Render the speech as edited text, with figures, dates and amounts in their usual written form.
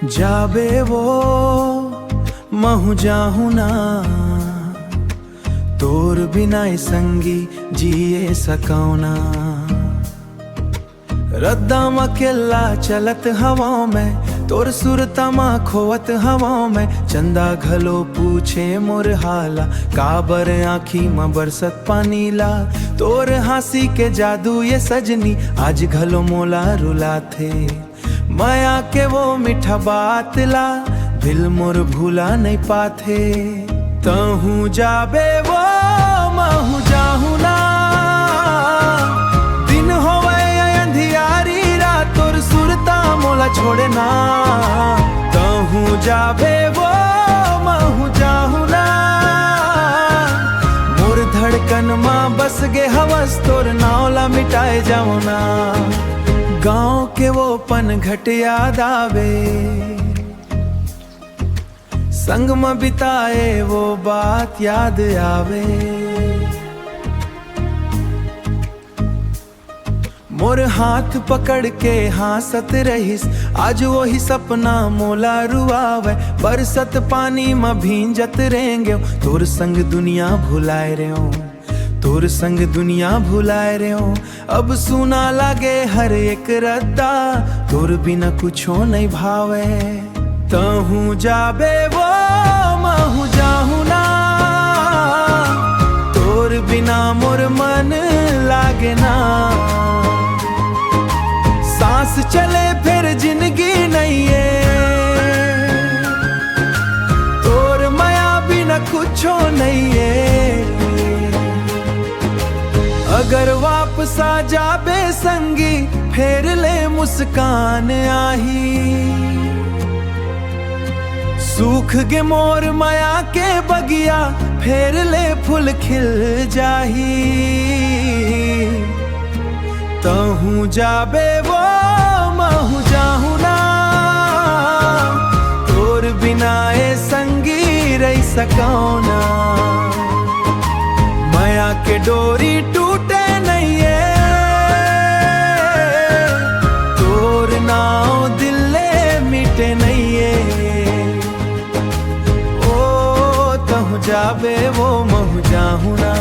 जाबे वो महु जाहू ना, तोर बिना संगी जिए सकौना। रद्दा अकेला चलत हवाओं में, तोर सुरतमा खोवत हवाओं में। चंदा घलो पूछे मोर हाला, काबर आँखी में बरसत पानीला। तोर हंसी के जादू ये सजनी आज घलो मोला रुला थे। माया के वो मीठा बात ला दिल मोर भूला नहीं पाथे। तहू जाबे वो महू जाहू ना, दिन होवे अंधियारी रात तोर सुरता मोला छोड़े ना। तहू जाबे वो महू जाहू ना, मोर धड़कन माँ बस गे हवस तोर नावला मिटाए जाओ ना। गाँव के वो पन घट याद आवे, संग में बिताए वो बात याद आवे। मोर हाथ पकड़ के हंसत रहिस, आज वही सपना मोला रुआवे। बरसत पानी में भींजत रहेंगे, तोर संग दुनिया भुलाए रहे हो, तोर संग दुनिया भुलाए रहे हो। अब सुना लागे हर एक रद्दा, तोर बिना कुछो नहीं भावे। तहू जाबे वो महू जाहू ना, तोर बिना मोर मन लागे ना। सांस चले फिर जिंदगी नहीं है, तोर माया बिना कुछो नहीं है। अगर वापस आ जाबे संगी फेर ले मुस्कान आही। सूख गे मोर माया के बगिया फेर ले फूल खिल जाही। तहू जाबे वो महू जाहू ना, तोर बिना ए संगी रही सकौना। माया के डोरी टूटे नहीं है, तोर नाव दिले मिटे नहीं है। ओ तहू जाबे वो महू जाहू ना।